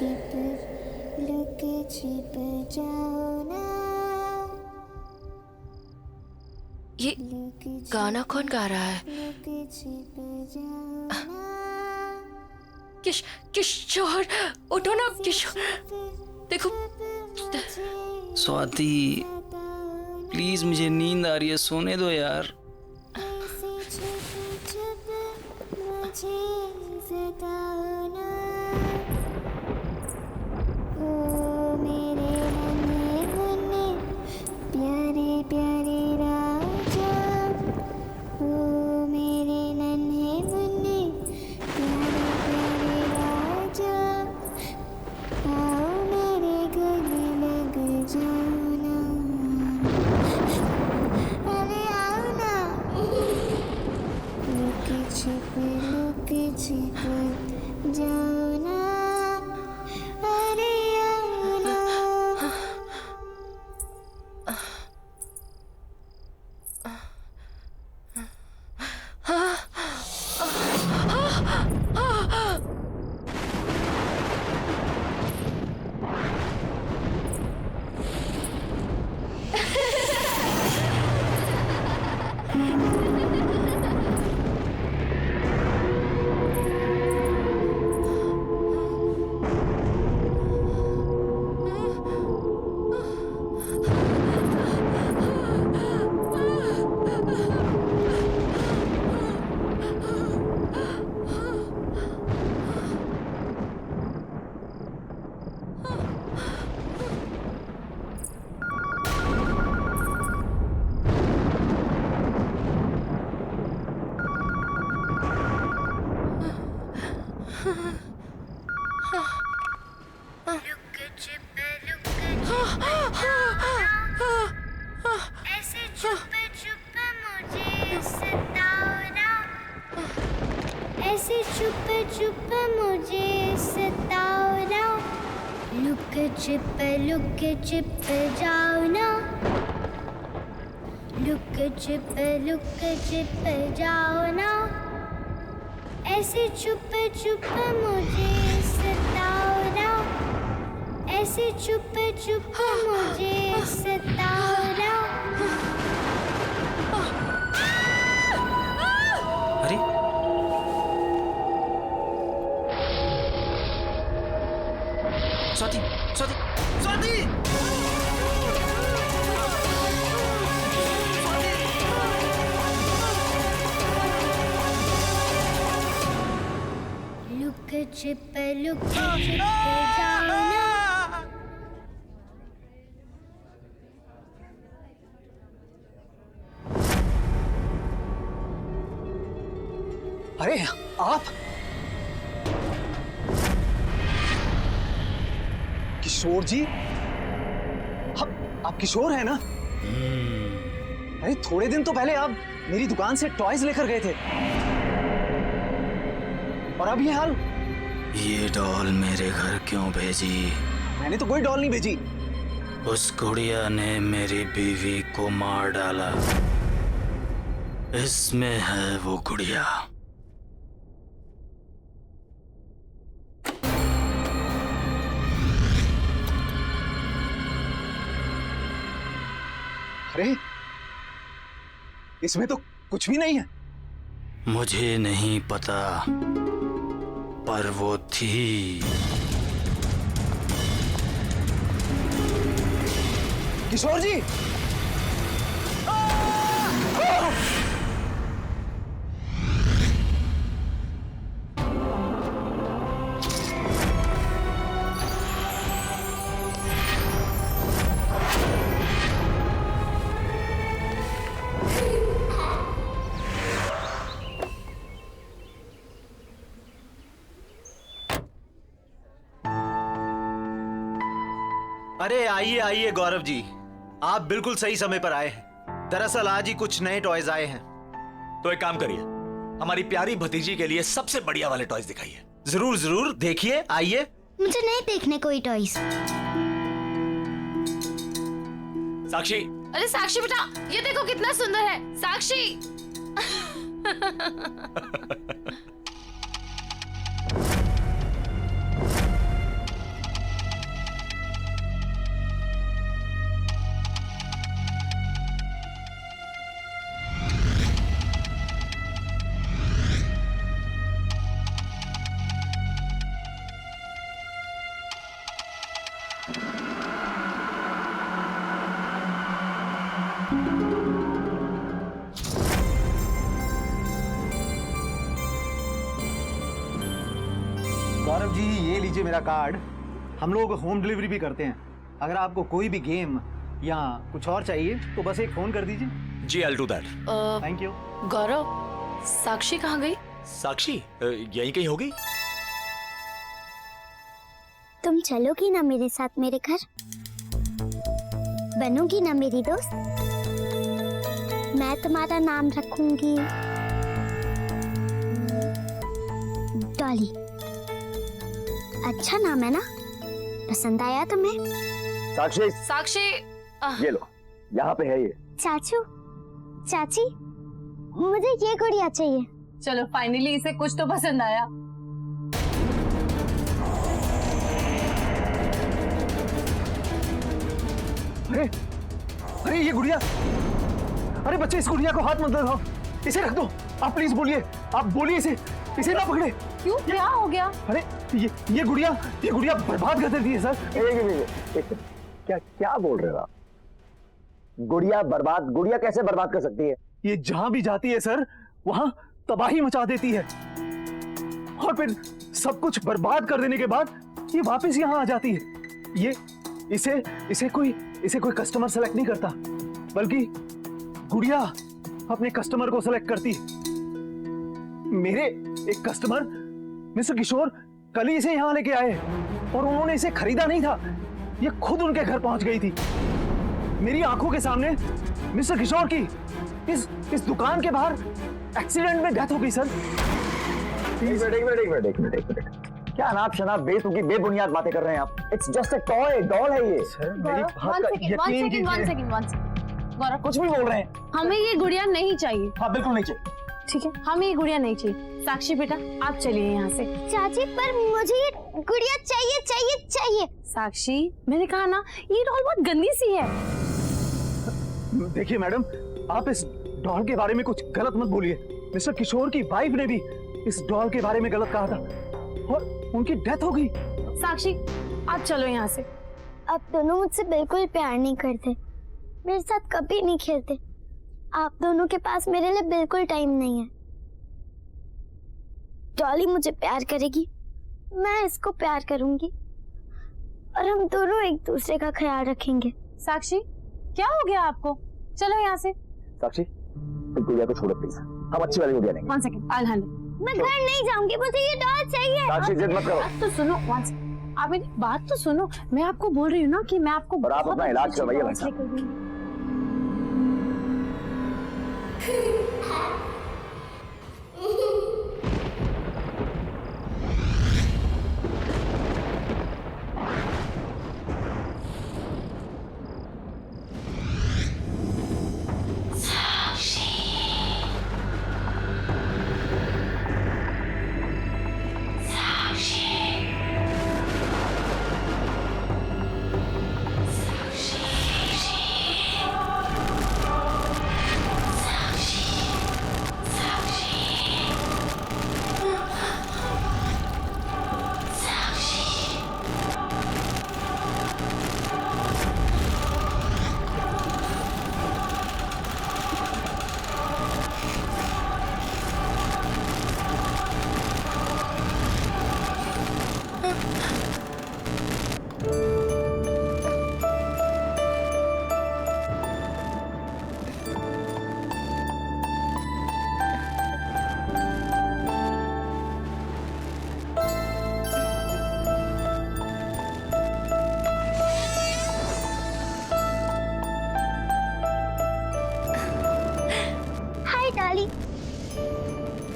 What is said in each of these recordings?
छिप लुक छिप जाओ ना। ये गाना कौन गा रहा है? लुक छिप जाओ ना। किशोर, उठो ना किशोर, देखो। स्वाति प्लीज, मुझे नींद आ रही है, सोने दो यार। प्यारे प्यारे राजा, ओ मेरे नन्हे मुन्ने प्यारे प्यारे राजा, आओ मेरे गले लग जाओ ना। अरे आओ ना। लुक छिप जाओ ना। अरे आओ ना। ऐसे चुप चुप मुझे सताओ ना। ऐसे चुप चुप मुझे सताओ ना। लुक छिप जाओ ना। लुक छिप जाओ ना। ऐसे चुप चुप मुझे सताओ ना। ऐसे चुप मुझे सताओ ना। अरे स्वाति, स्वाति, स्वाति! लुक छिप जाओ ना। अरे आप किशोर जी, आप किशोर हैं ना? अरे थोड़े दिन तो पहले आप मेरी दुकान से टॉयज लेकर गए थे, और अब ये हाल। ये डॉल मेरे घर क्यों भेजी? मैंने तो कोई डॉल नहीं भेजी। उस गुड़िया ने मेरी बीवी को मार डाला। इसमें है वो गुड़िया। अरे इसमें तो कुछ भी नहीं है। मुझे नहीं पता, पर वो थी। किशोर जी! अरे आइए आइए गौरव जी, आप बिल्कुल सही समय पर आए हैं। दरअसल आज ही कुछ नए टॉयज आए हैं। तो एक काम करिए, हमारी प्यारी भतीजी के लिए सबसे बढ़िया वाले टॉयज दिखाइए। जरूर जरूर, देखिए, आइए। मुझे नहीं देखने कोई टॉयज। साक्षी, अरे साक्षी बेटा, ये देखो कितना सुंदर है। साक्षी गौरव जी, ये लीजिए मेरा कार्ड। हम लोग होम डिलीवरी भी करते हैं। अगर आपको कोई भी गेम या कुछ और चाहिए तो बस एक फोन कर दीजिए। जी, I will do that. Thank you. Gaurav, Sakshi कहाँ गई? साक्षी यहीं कहीं होगी। तुम चलोगी ना मेरे साथ मेरे घर? बनोगी ना मेरी दोस्त? मैं तुम्हारा नाम रखूंगी डॉली। अच्छा नाम है ना? पसंद आया तुम्हें? साक्षी, साक्षी ये लो, यहाँ पे है ये। चाचू, चाची, मुझे ये गुड़िया चाहिए। चलो, फाइनली इसे कुछ तो पसंद आया। अरे अरे ये गुड़िया, अरे बच्चे इस गुड़िया को हाथ मत लगाओ, इसे रख दो। आप प्लीज बोलिए, आप बोलिए इसे ना पकड़े। क्यों, क्या हो गया? अरे ये गुड़िया बर्बाद कर देती है सर। एक क्या क्या बोल रहे हो आप? गुड़िया कैसे बर्बाद कर सकती है? ये जहां भी जाती है सर, वहां तबाही मचा देती है, और फिर सब कुछ बर्बाद कर देने के बाद ये वापस यहाँ आ जाती है। ये इसे कोई कस्टमर सेलेक्ट नहीं करता, बल्कि गुड़िया अपने कस्टमर को सेलेक्ट करती है। मेरे एक कस्टमर मिस्टर किशोर कल ही इसे यहाँ लेके आए, और उन्होंने इसे खरीदा नहीं था, ये खुद उनके घर पहुंच गई थी। मेरी आंखों के सामने मिस्टर किशोर की इस दुकान के बाहर एक्सीडेंट में डेथ हो गई सर। एक मिनट। क्या अनाप शनाप बेतुकी बेबुनियाद बातें कर रहे हैं आप? It's just a toy, doll है ये। सर मेरी बात का यकीन कीजिए। गौरव, कुछ भी बोल रहे हैं। हमें ये गुड़िया नहीं चाहिए। हाँ, बिल्कुल नहीं चाहिए। ठीक है, हमें ये गुड़िया नहीं चाहिए। साक्षी बेटा, आप चलिए यहाँ से। चाची, पर मुझे ये गुड़िया चाहिए। साक्षी, मैंने कहा ना, ये डॉल बहुत गंदी सी है। देखिए मैडम, आप इस डॉल के बारे में कुछ गलत मत बोलिए। मिस्टर किशोर की वाइफ ने भी इस डॉल के बारे में गलत कहा था, और उनकी डेथ हो गई। साक्षी, आप चलो यहाँ से। आप दोनों मुझसे बिल्कुल प्यार नहीं करते, मेरे साथ कभी नहीं खेलते। आप दोनों के पास मेरे लिए बिल्कुल टाइम नहीं है। डॉली मुझे प्यार करेगी, मैं इसको प्यार करूंगी, और हम दोनों एक दूसरे का ख्याल रखेंगे। साक्षी, क्या हो गया आपको? चलो यहाँ से। साक्षी, इस गुड़िया को छोड़ो प्लीज। हम अच्छी वाली गुड़िया लेंगे। One second, I'll handle. मैं घर नहीं जाऊंगी, मुझे ये डॉल चाहिए। साक्षी, जिद मत करो। बात तो सुनो, one second. आप मेरी बात तो सुनो। मैं आपको बोल रही हूँ ना कि मैं आपको और आप बहुत अपना इलाज अच्छी करवाइए डॉल भाई साहब। लेकर दूंगी।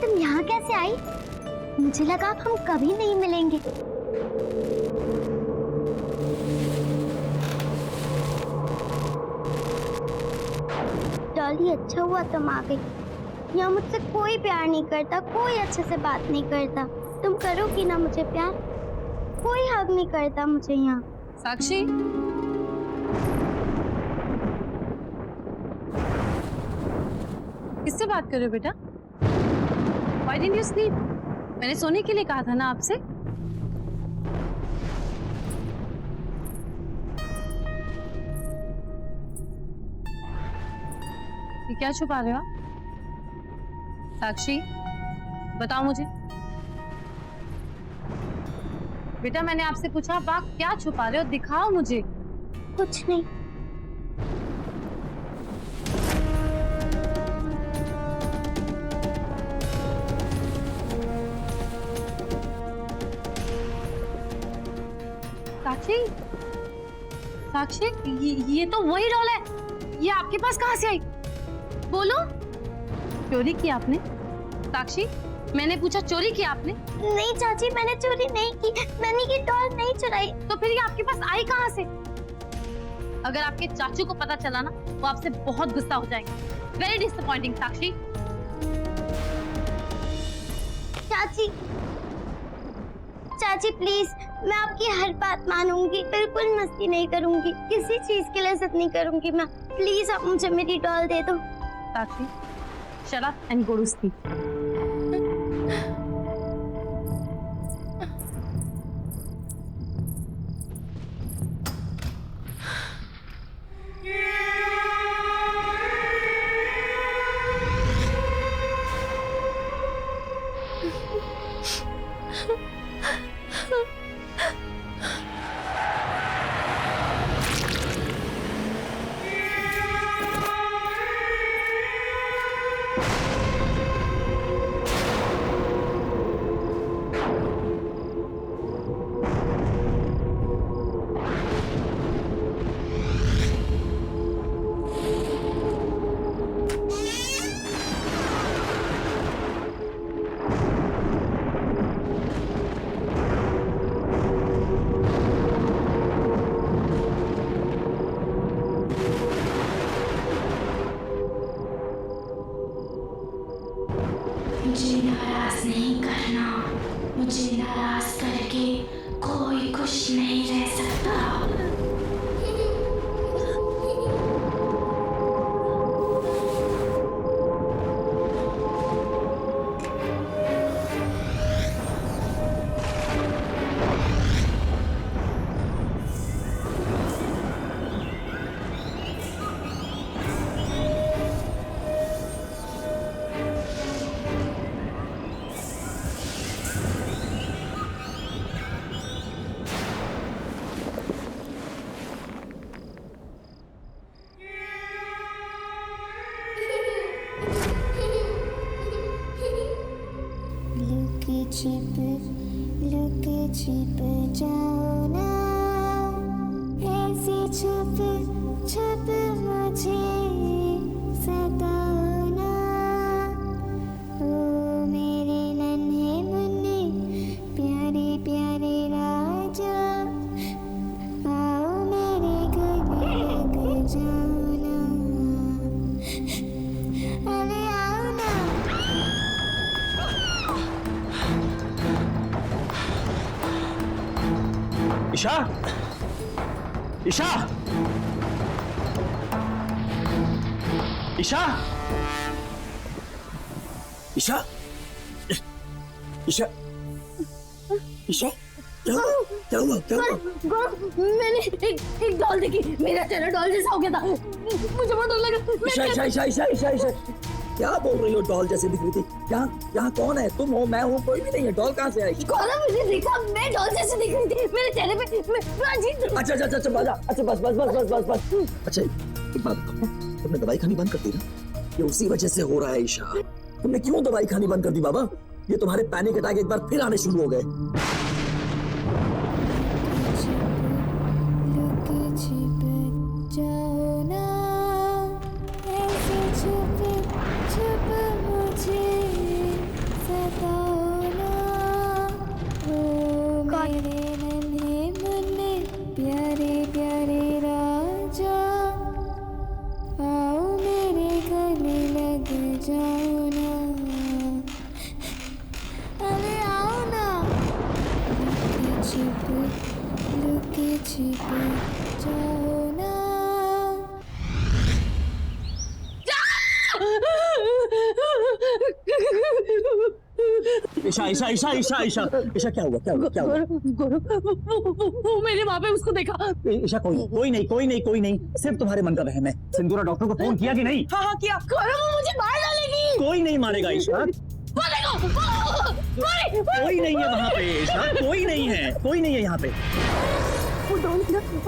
तुम यहाँ कैसे आई? मुझे लगा अब हम कभी नहीं मिलेंगे। डॉली, अच्छा हुआ तुम आ गई। यहाँ मुझसे कोई प्यार नहीं करता, कोई अच्छे से बात नहीं करता। तुम करोगी ना मुझे प्यार? कोई हक नहीं करता मुझे यहाँ। साक्षी, किससे बात कर रहे हो बेटा? Why didn't you sleep? मैंने सोने के लिए कहा था ना आपसे। ये क्या छुपा रहे हो आप? साक्षी, बताओ मुझे। बेटा मैंने आपसे पूछा, आप क्या छुपा रहे हो? दिखाओ मुझे। कुछ नहीं। साक्षी, साक्षी, ये तो वही डॉल है। ये आपके पास कहाँ से आई? बोलो। चोरी की आपने? साक्षी, मैंने पूछा चोरी की आपने? नहीं चाची, मैंने चोरी नहीं की। मैंने ये डॉल नहीं चुराई। तो फिर ये आपके पास आई कहाँ से? अगर आपके चाचू को पता चला ना, वो आपसे बहुत गुस्सा हो जाएंगे। वेरी डिसअपॉइंटिंग साक्षी। चाची, चाची प्लीज, मैं आपकी हर बात मानूंगी, बिल्कुल मस्ती नहीं करूंगी, किसी चीज के लिए जिद नहीं करूंगी मैं। प्लीज आप मुझे मेरी डॉल दे दो। साक्षी, shut up and go to sleep. मुझे नाराज नहीं करना। मुझे नाराज करके कोई खुश नहीं रह सकता। लुक छिप जाओ ना, ऐसे छुप छुप मुझे सताओ ना। ओ मेरे नन्हे मुन्ने प्यारे प्यारे राजा, आओ मेरे गले लग जाओ ना। अरे आओ ना। ईशा, ईशा, ईशा, ईशा, ईशा, ईशा, क्या हुआ? क्या हुआ? क्या हुआ? मैंने एक डॉल देखी, मेरा चेहरा डॉल जैसा हो गया था। मुझे बहुत डर लगा। ईशा, ईशा, ईशा, ईशा, ईशा, ईशा, क्या बोल रही हो? डॉल जैसे दिख रही थी। यहाँ कौन है? तुम हो, मैं हूँ, कोई भी नहीं है। डॉल कहाँ से आई? गौरव, मुझे देखा, मैं डॉल जैसे दिख रही थी। मेरे चेहरे पे मैं अजीब। अच्छा अच्छा अच्छा बस अच्छा बस बस बस बस बस बस। अच्छा एक बात बताओ, तुमने दवाई खानी बंद कर दी ना? ये उसी वजह से हो रहा है ईशा। तुमने क्यों दवाई खानी बंद कर दी बाबा? ये तुम्हारे पैनिक अटैक एक बार फिर आने शुरू हो गए। ईशा ईशा ईशा ईशा ईशा ईशा क्या हुआ क्या हुआ क्या हुआ? वो मैंने वहां पे उसको देखा। ईशा कोई नहीं, सिर्फ तुम्हारे मन का वहम है। सिंदूरा डॉक्टर को फोन किया कि नहीं? हाँ किया। गौरव वो मुझे मार डालेगी। कोई नहीं मारेगा ईशा, कोई नहीं है वहाँ पे ईशा, कोई नहीं है यहाँ पे। वो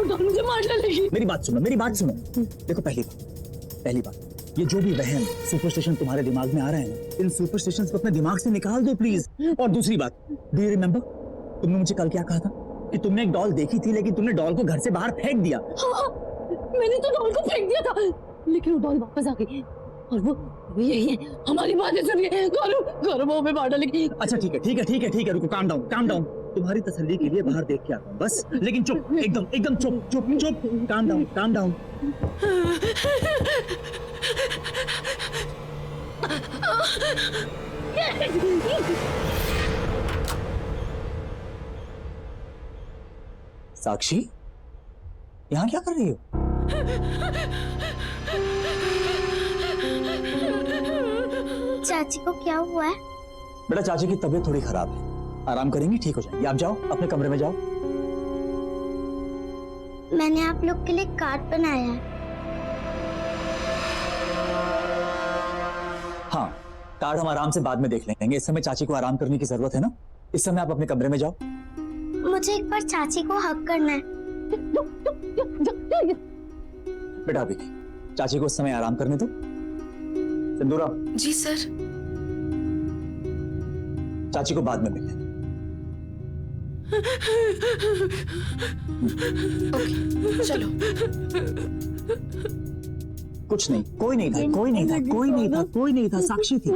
डॉन मुझे मार डालेगी। मेरी बात सुनो। देखो पहली बात ये जो भी वहम सुपरस्टिशन तुम्हारे दिमाग में आ रहा है ना, इन सुपरस्टिशंस को अपने दिमाग से निकाल दो प्लीज। और दूसरी बात, डू यू रिमेम्बर तुमने मुझे कल क्या कहा था कि तुमने एक डॉल देखी थी लेकिन तुमने डॉल को घर से बाहर फेंक दिया? हाँ, मैंने तो डॉल को फेंक दिया था लेकिन वो डॉल वापस आ गई और वो यही है। हमारी बातें सुनिए। गौरव वो हमें मार डालेगी। अच्छा ठीक है रुको, काम डाउन। तुम्हारी तसल्ली के लिए बाहर देख के आता हूँ बस, लेकिन चुप, एकदम चुप, काम डाउन। साक्षी, यहाँ क्या कर रही हो? चाची को क्या हुआ है? बेटा चाची की तबीयत थोड़ी खराब है, आराम करेंगी, ठीक हो जाएंगी। आप जाओ अपने कमरे में जाओ। मैंने आप लोग के लिए कार्ड बनाया है। हाँ, कार्ड हम आराम से बाद में देख लेंगे, इस समय चाची को आराम करने की जरूरत है ना। इस समय आप अपने कमरे में जाओ। मुझे एक बार चाची को हक करना है। बेटा अभी चाची को उस समय आराम करने दो। सिंदूरा। जी सर। चाची को बाद में मिल लेना। ओके, चलो। कुछ नहीं, कोई नहीं था, साक्षी थी।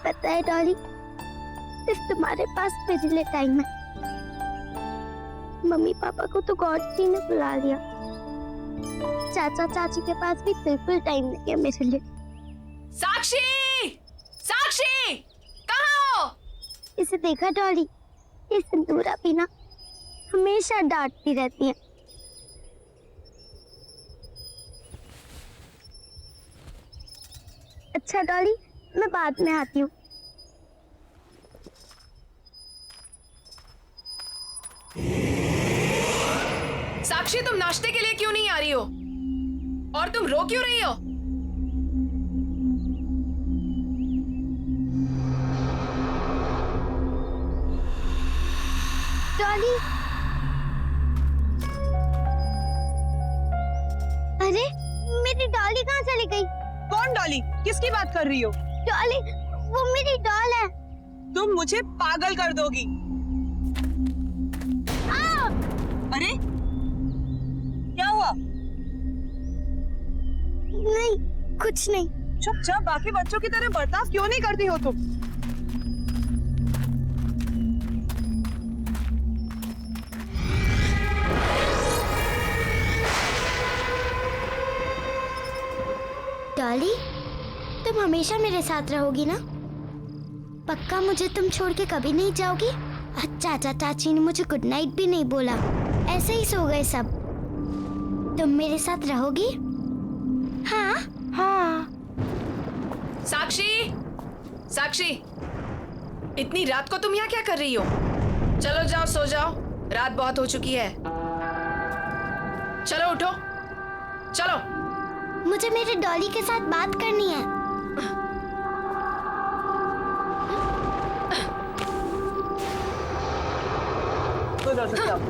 पता है डॉली, सिर्फ तुम्हारे पास मेरे लिए टाइम है। मम्मी पापा को तो गॉड जी ने बुला लिया, चाचा चाची के पास भी बिल्कुल टाइम नहीं है मेरे लिए। साक्षी कहाँ हो? इसे देखा डॉली, ये सिंदूरा भी ना हमेशा डांटती रहती है। अच्छा डॉली, मैं बाद में आती हूँ। साक्षी तुम नाश्ते के लिए क्यों नहीं आ रही हो? और तुम रो क्यों रही हो? डॉली, अरे मेरी डॉली कहाँ चली गई? कौन डॉली? किसकी बात कर रही हो? डॉली, वो मेरी डॉल है। तुम मुझे पागल कर दोगी। अरे क्या हुआ? नहीं, कुछ नहीं। चुपचाप बाकी बच्चों की तरह बर्ताव क्यों नहीं करती हो तुम? डॉली, तुम हमेशा मेरे साथ रहोगी ना? पक्का मुझे तुम छोड़ के कभी नहीं जाओगी? चाचा चाची ने मुझे गुड नाइट भी नहीं बोला, ऐसे ही सो गए सब। तुम मेरे साथ रहोगी? हाँ। साक्षी, इतनी रात को तुम यहाँ क्या कर रही हो? चलो जाओ, सो जाओ, रात बहुत हो चुकी है। चलो उठो, चलो। मुझे मेरे डॉली के साथ बात करनी है। तो जा सकते आप।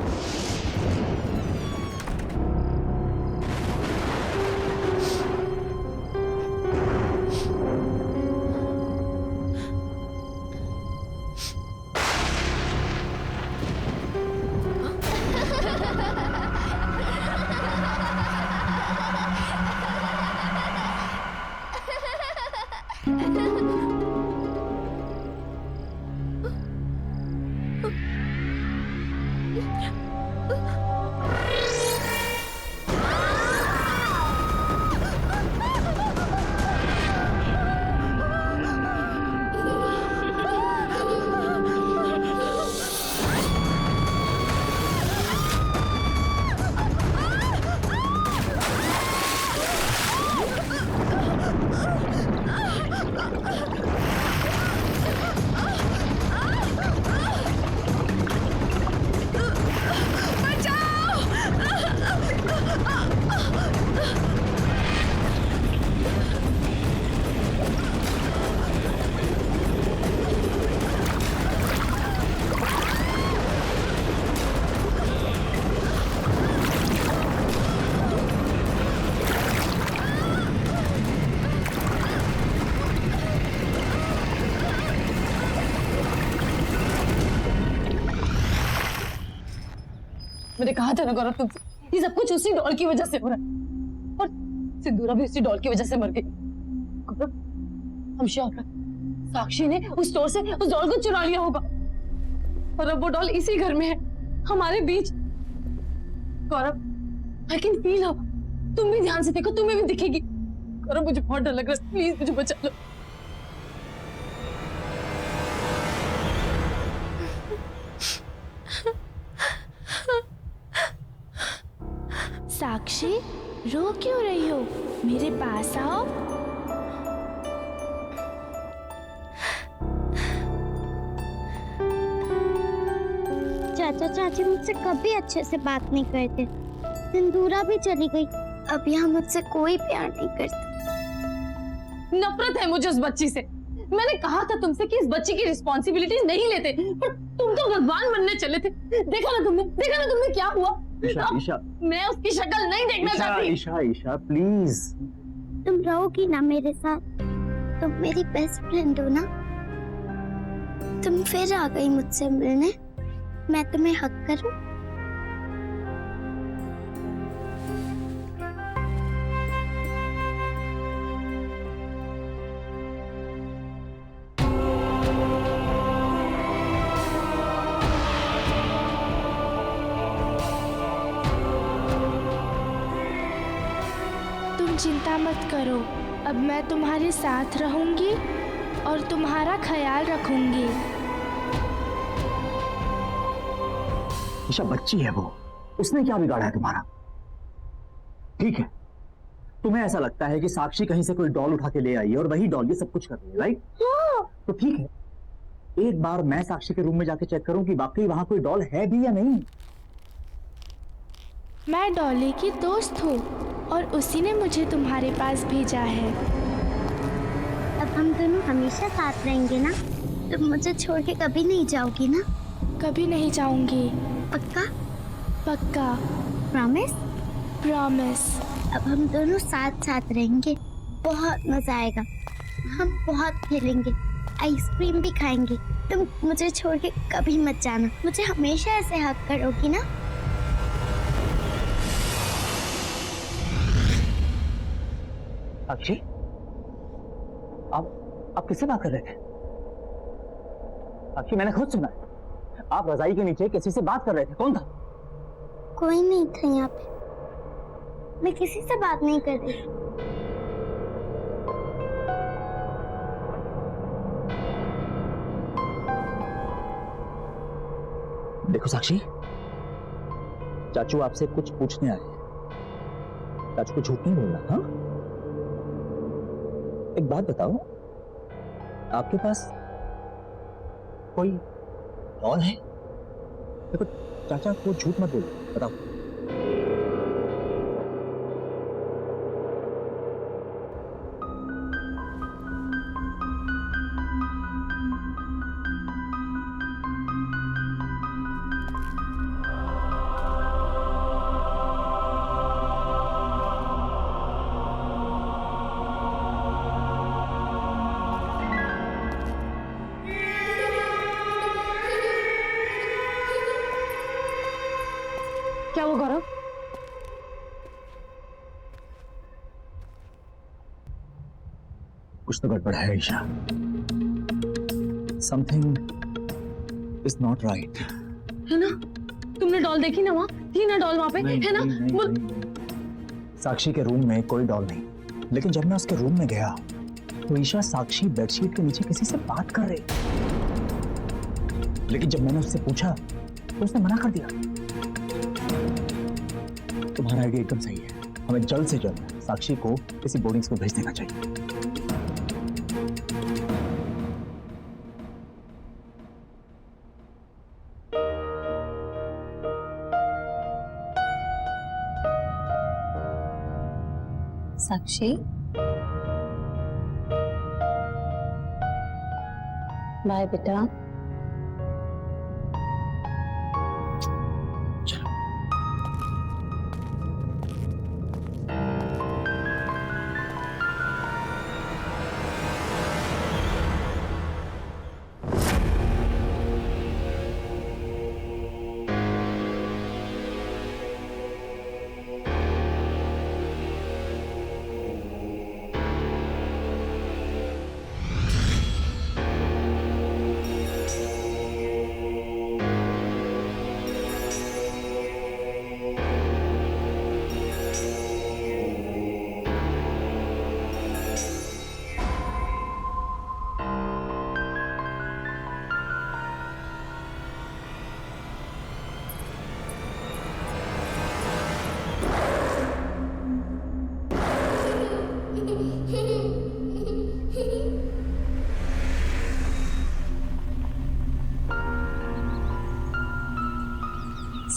मैंने कहा था ना गौरव तुमसे, ये सब कुछ उसी डॉल की वजह से हो रहा है, और सिंदूरा भी उसी डॉल की वजह से मर गई। गौरव, हम श्योर हैं साक्षी ने उस स्टोर से उस डॉल को चुरा लिया होगा, और अब वो डॉल इसी घर में है, हमारे बीच। गौरव, आई कैन फील हर। तुम भी ध्यान से देखो, तुम्हें भी दिखेगी। गौरव, मुझे बहुत डर लग रहा है, प्लीज मुझे बचा लो। साक्षी, रो क्यों रही हो? मेरे पास आओ। चाचा चाची मुझसे कभी अच्छे से बात नहीं करते। सिंदूरा भी चली गई, अब यहाँ मुझसे कोई प्यार नहीं करता। नफरत है मुझे उस बच्ची से। मैंने कहा था तुमसे कि इस बच्ची की रिस्पॉन्सिबिलिटी नहीं लेते, पर तुम तो भगवान बनने चले थे। देखा ना तुमने क्या हुआ? ईशा, ईशा, मैं उसकी शक्ल नहीं देखना चाहती। ईशा, ईशा, प्लीज। तुम रहोगी ना मेरे साथ? तुम मेरी बेस्ट फ्रेंड हो ना? तुम फिर आ गई मुझसे मिलने, मैं तुम्हें हक करूं? तुम चिंता मत करो, अब मैं तुम्हारे साथ रहूंगी और तुम्हारा ख्याल रखूंगी। ईशा, बच्ची है वो, उसने क्या बिगाड़ा है तुम्हारा? ठीक है, तुम्हें ऐसा लगता है कि साक्षी कहीं से कोई डॉल उठा के ले आई है और वही डॉल ये सब कुछ कर रही है, राइट? तो ठीक है, एक बार मैं साक्षी के रूम में जाके चेक करूं कि वाकई वहां कोई डॉल है भी या नहीं। मैं डॉली की दोस्त हूँ और उसी ने मुझे तुम्हारे पास भेजा है। अब हम दोनों हमेशा साथ रहेंगे ना? तुम मुझे छोड़ के कभी नहीं जाओगी ना? कभी नहीं जाऊंगी। पक्का? पक्का। प्रॉमिस? प्रॉमिस। अब हम दोनों साथ साथ रहेंगे, बहुत मजा आएगा। हम बहुत खेलेंगे, आइसक्रीम भी खाएंगे। तुम मुझे छोड़ के कभी मत जाना, मुझे हमेशा ऐसे हक करोगी ना? साक्षी, आप किससे बात कर रहे थे? साक्षी, मैंने खुद सुना है, आप रजाई के नीचे किसी से बात कर रहे थे। कौन था? कोई नहीं था यहाँ पे, मैं किसी से बात नहीं कर रही। देखो साक्षी, चाचू आपसे कुछ पूछने आए हैं। चाचू को झूठ नहीं बोलना, हाँ? एक बात बताओ, आपके पास कोई डॉल है? देखो चाचा को झूठ मत बोलो, बताओ। क्या वो गौरव? कुछ तो गड़बड़ है Isha. Something is not right. है ना? तुमने डॉल देखी ना? वहाँ थी ना डॉल, वहाँ पे है ना? साक्षी के रूम में कोई डॉल नहीं, लेकिन जब मैं उसके रूम में गया तो ईशा साक्षी बेडशीट के नीचे किसी से बात कर रही, लेकिन जब मैंने उससे पूछा तो उसने मना कर दिया। तुम्हारा आइडिया एकदम सही है, हमें जल्द से जल्द साक्षी को किसी बोर्डिंग स्कूल भेज देना चाहिए। साक्षी, बाय बेटा।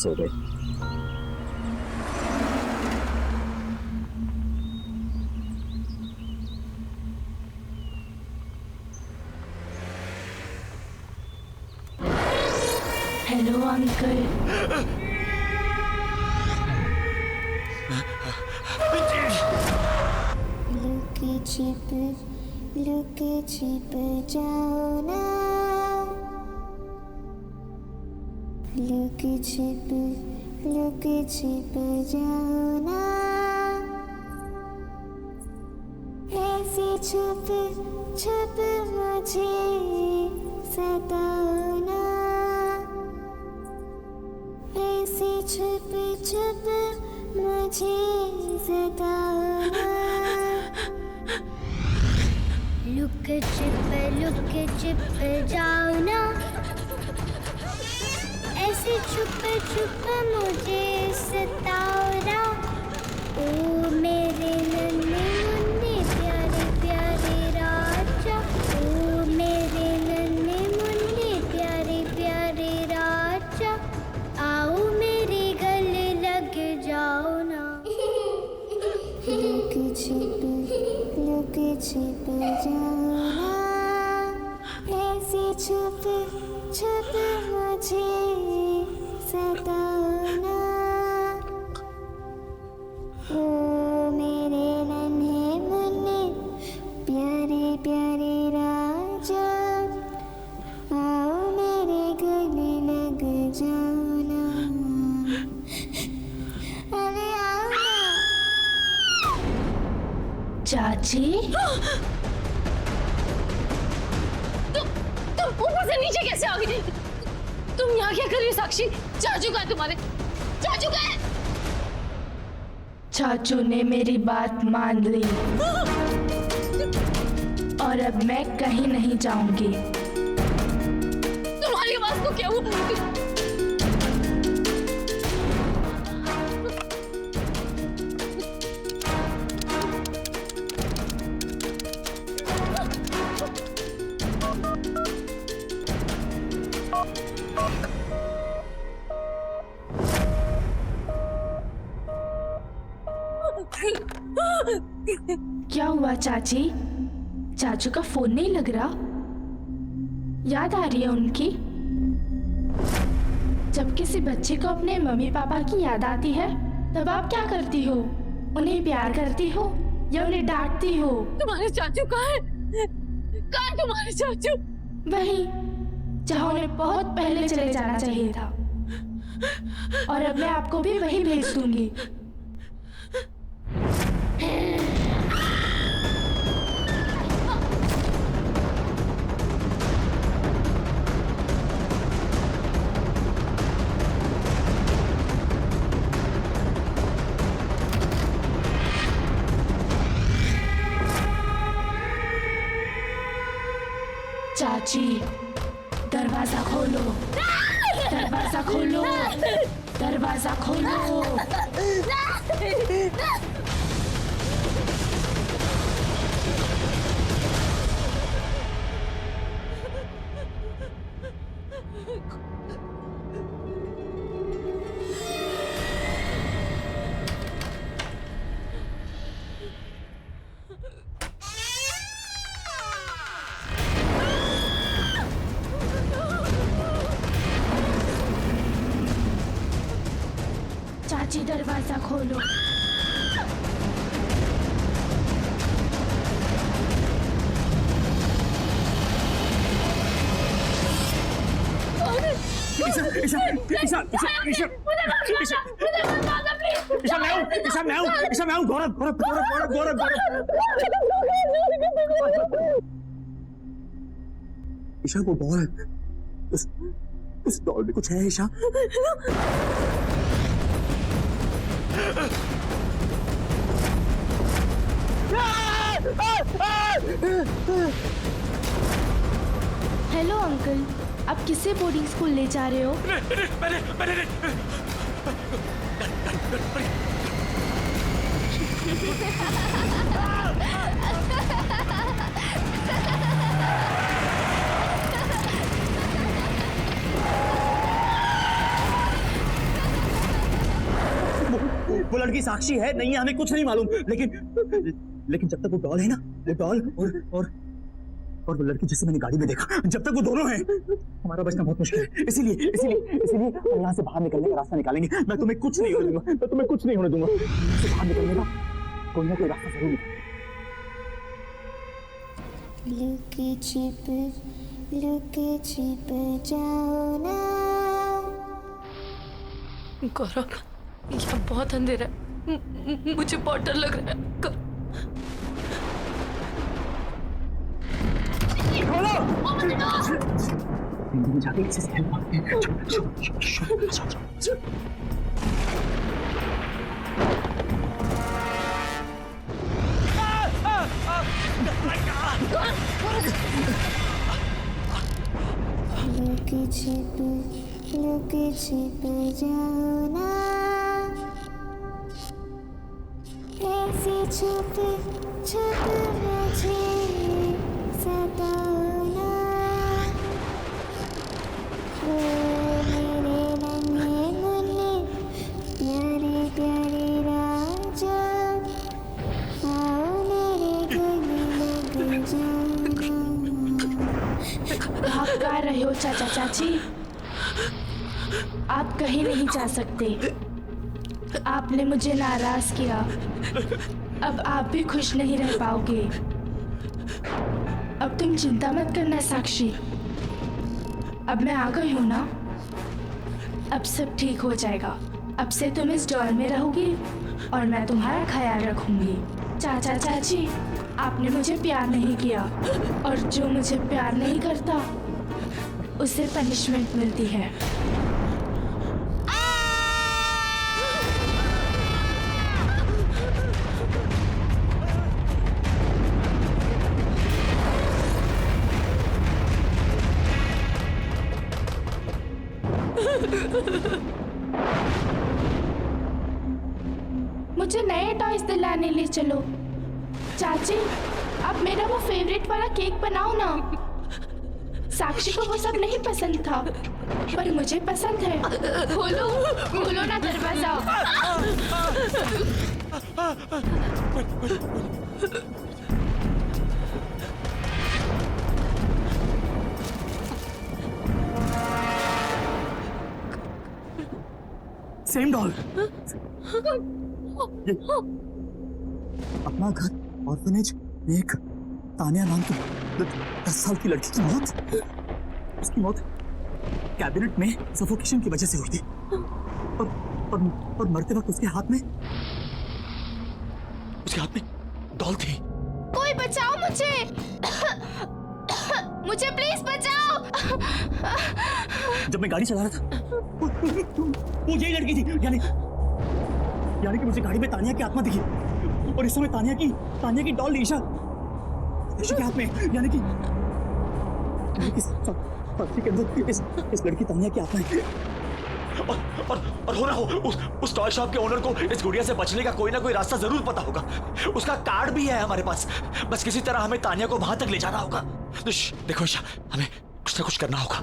सो गए। Hello uncle. लुके छिप जाओ ना, लुके छिप जाओ ना, ऐसे छुप छुप मुझे सताओ ना, ऐसे छुप छुप मुझे सताओ ना। लुक छिप जाओ ना, ऐसे छुप छुप मुझे सताओ ना। ओ मेरे नन्हे मुन्ने प्यारे प्यारे राजा, ओ मेरे नन्हे मुन्ने प्यारे प्यारे राजा, आओ मेरे गले लग जाओ ना। लुक छिप जाओ ना, ऐसे छुप छुप मुझे सताओ ना। ओ मेरे नन्हे मुन्ने प्यारे प्यारे राजा, आओ मेरे गले लग जाओ ना। अरे आओ ना। चाची, तुम ऊपर से नीचे कैसे आ गई? तुम यहाँ क्या कर रही हो साक्षी? चाचू का है तुम्हारे? चाचू का है? चाचू ने मेरी बात मान ली और अब मैं कहीं नहीं जाऊंगी। तुम्हारी आवाज को क्या हुआ? क्या हुआ चाची? चाचू का फोन नहीं लग रहा? याद आ रही है उनकी? जब किसी बच्चे को अपने मम्मी पापा की याद आती है तब आप क्या करती हो? उन्हें प्यार करती हो या उन्हें डांटती हो? तुम्हारे चाचू कहाँ है? कहाँ है तुम्हारे चाचू? वहीं जहाँ उन्हें बहुत पहले चले जाना चाहिए था। और अब मैं आपको भी वहीं भेज दूंगी। चाची, दरवाजा खोलो, दरवाजा खोलो, दरवाजा खोलो। चाची, दरवाजा खोलो। ईशा, वो बॉल है, उस बॉल में कुछ है। ईशा, हेलो अंकल, आप किसे बोर्डिंग स्कूल ले जा रहे हो? लड़की साक्षी है नहीं है हमें कुछ नहीं मालूम, लेकिन जब तक वो डॉल है ना, वो डॉल और वो लड़की जिसे मैंने गाड़ी में देखा, जब तक वो दोनों हैं हमारा बचना बहुत मुश्किल है। इसीलिए हम यहाँ से बाहर निकलने का रास्ता निकालेंगे। मैं तुम्हें कुछ नहीं होने दूंगा, मैं तुम्हें कुछ नहीं होने दूंगा। इससे बाहर निकलने का कोई ना कोई रास्ता जरूर निकालेंगे। लुके छिप जाओ ना। गौरव, यहाँ बहुत अंधेरा है, मुझे बहुत डर लग रहा है। जाके किसी से हेल्प मांगते हैं। लुके छिप जाओ ना, ऐसी छुप मुझे सताओ ना। ओ मेरे नन्हे मुन्ने प्यारे प्यारे राजा, आओ मेरे गले लग जाओ। आप गा रहे हो चाचा चाची, आप कहीं नहीं जा सकते। आपने मुझे नाराज किया, अब आप भी खुश नहीं रह पाओगे। अब तुम चिंता मत करना साक्षी, अब मैं आ गई हूँ ना, अब सब ठीक हो जाएगा। अब से तुम इस डॉल में रहोगी और मैं तुम्हारा ख्याल रखूंगी। चाचा चाची, आपने मुझे प्यार नहीं किया और जो मुझे प्यार नहीं करता उसे पनिशमेंट मिलती है। मुझे नए टॉयज दिलाने ले चलो। चाची, आप मेरा वो फेवरेट वाला केक बनाओ ना। साक्षी को वो सब नहीं पसंद था, पर मुझे पसंद है। खोलो खोलो ना दरवाजा। सेम डॉल, अपना घर, ऑर्फनेज, एक तानिया नाम की 10 साल की लड़की की मौत। उसकी मौत कैबिनेट में सफोकेशन की वजह से हुई थी और मरते वक्त उसके हाथ में डॉल थी। कोई बचाओ मुझे, मुझे प्लीज बचाओ। जब मैं गाड़ी चला रहा था वो यही लड़की थी, यानी कि मुझे गाड़ी में तानिया की आत्मा दिखी और इस समय तानिया की डॉल ईशा के हाथ में, यानी कि साक्षी के अंदर इस लड़की तानिया की आत्मा है। और हो ना हो उस टॉय शॉप के ओनर को इस गुड़िया से बचने का कोई ना कोई रास्ता जरूर पता होगा। उसका कार्ड भी है हमारे पास, बस किसी तरह हमें तानिया को वहां तक ले जाना होगा। देखो ईशा, हमें कुछ ना कुछ करना होगा।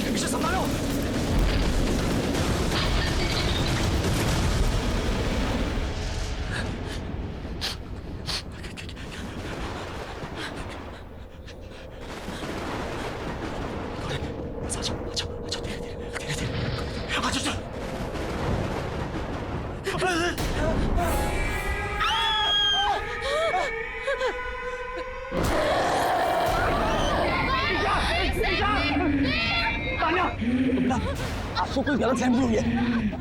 ईशा संभालो। आपको कोई गलतफहमी हुई है।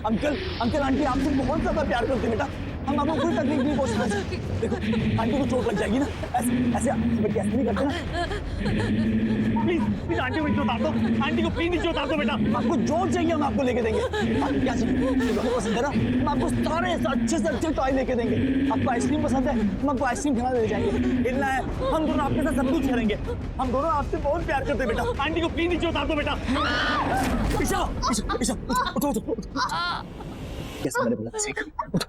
अंकल आंटी आपसे बहुत ज्यादा प्यार करते हैं बेटा। हम आपको कोई तकलीफ नहीं पहुंचाना चाहते। देखो आंटी को चोट लग जाएगी ना, ऐसे ऐसे बेटी ऐसे नहीं करते ना। प्लीज प्लीज आंटी को नीचे उतार दो, आंटी को प्लीज नीचे उतार दो बेटा। आपको जो चाहिए हम आपको लेके देंगे। आपको क्या चाहिए पसंद है ना, हम आपको सारे अच्छे से अच्छे टॉय लेके देंगे। आपको आइसक्रीम पसंद है, हम आपको आइसक्रीम खिलाने ले जाएंगे। हिलना है, हम दोनों आपके साथ सब कुछ करेंगे। हम दोनों आपसे बहुत प्यार करते हैं बेटा। आंटी को प्लीज नीचे उतार दो बेटा। ईशा ईशा ईशा उठो उठो उठो। कैसे मैंने बोला सीख उठो।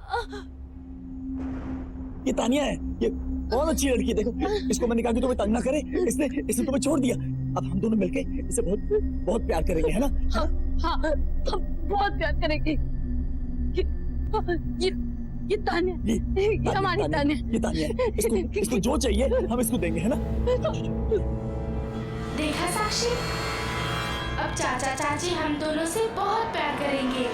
ये तानिया है, ये बहुत अच्छी लड़की है। देखो इसको मैंने कहा कि तुम्हें तंग ना करे, इसने तुम्हें छोड़ दिया। अब हम दोनों मिलके इसे बहुत बहुत प्यार करेंगे, है ना? हाँ, हम बहुत प्यार करेंगे। ये तानिया, ये हमारी तानिया। ये तानिया है, इसको जो चाहिए हम इसको देंगे, है ना? देखा साक्षी, अब चाचा चाची हम दोनों से बहुत प्यार करेंगे।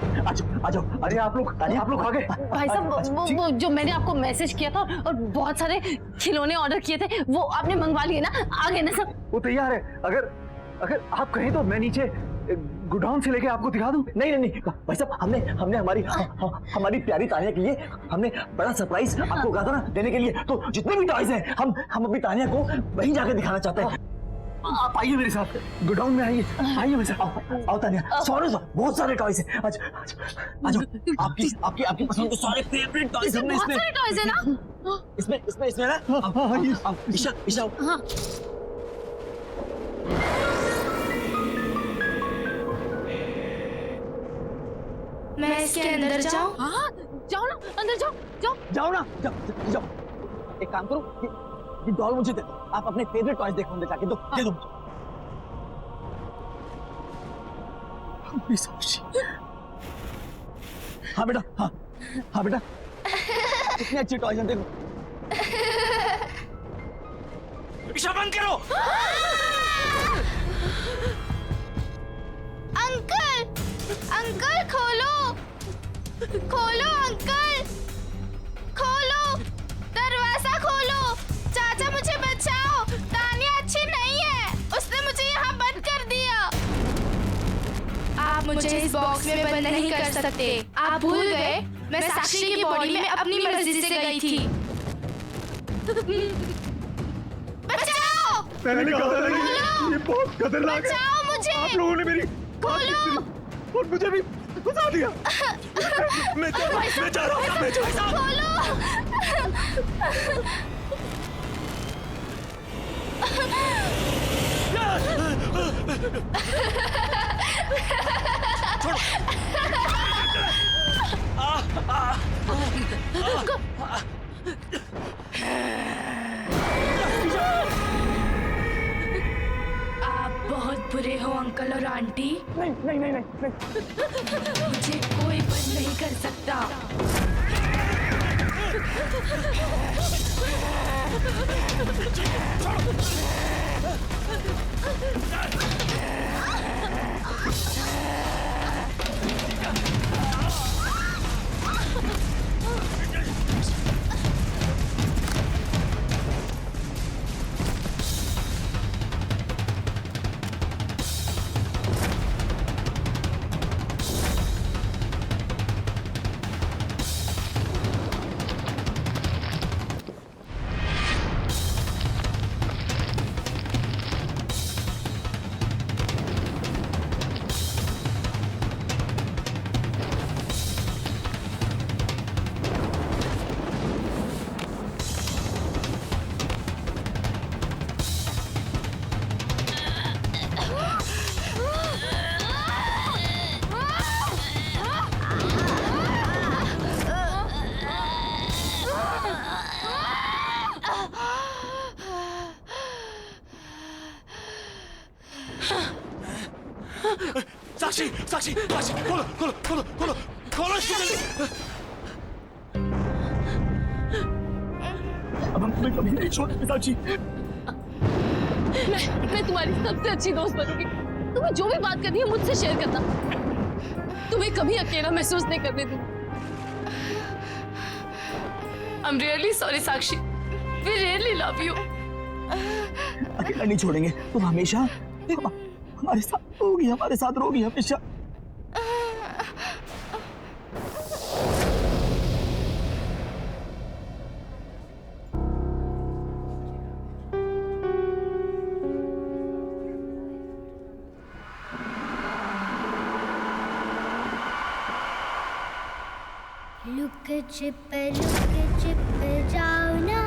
आ जाओ। अरे आप लोग आ गए। भाई साहब वो जो मैंने आपको मैसेज किया था और बहुत सारे खिलौने ऑर्डर किए थे वो आपने मंगवा लिए ना? आ गए ना सब? वो तैयार है। अगर आप कहें तो मैं नीचे गोडाउन से लेके आपको दिखा दूं। नहीं भाई साहब, हमने हमारी प्यारी तानिया के लिए हमने बड़ा सरप्राइज आपको कहा था ना देने के लिए। तो जितने भी टॉयज हैं हम अपनी तानिया को वहीं जाकर दिखाना चाहते हैं। आप आइए मेरे साथ, गोडाउन में आइए मेरे साथ। आओ तानिया, बहुत सारे टॉयज हैं। आ जाओ। आपकी पसंद के सारे फेवरेट टॉयज हमने बहुत सारे टॉयज है ना? इसमें ना। ईशा हाँ। मैं इसके अंदर जाऊं? हाँ जाओ ना, अंदर जाओ। जाओ। एक काम करो, ये डॉल मुझे दे दो। आप अपने फेवरेट टॉयज देखो अंदर जाके। दे दो हाँ बेटा, हाँ बेटा, कितने अच्छे टॉयज हैं देखो। ईशा बंद करो। अंकल खोलो अंकल, खोलो दरवाजा खोलो। चाचा मुझे बचाओ, तानिया अच्छी नहीं है, उसने मुझे यहाँ बंद कर दिया। आप मुझे इस बॉक्स में बंद नहीं कर सकते। आप भूल गए मैं साक्षी की बॉडी में अपनी मर्जी से गई थी। बचाओ, मैंने कहा था ना ये बहुत खतरनाक है। बचाओ मुझे। आप लोगों ने मेरी खोलो और मुझे भी फंसा दिया। मैं जा रहा हूँ। खोलो। आप बहुत बुरे हो अंकल और आंटी। नहीं। मुझे कोई बंद नहीं कर सकता। साक्षी खोलो इसको जल्दी। अब हम तुम्हें कभी नहीं छोड़ेंगे साक्षी। मैं तुम्हारी सबसे अच्छी दोस्त बनूंगी। तुम्हें जो भी बात करनी है मुझसे शेयर करना। तुम्हें कभी अकेला महसूस नहीं करने दूंगी। I'm really sorry Sakshi. We really love you। अकेला नहीं छोड़ेंगे, तुम हमेशा हमारे साथ रहोगी हमेशा। छिप जाओ ना,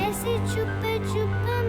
ऐसे चुप चुप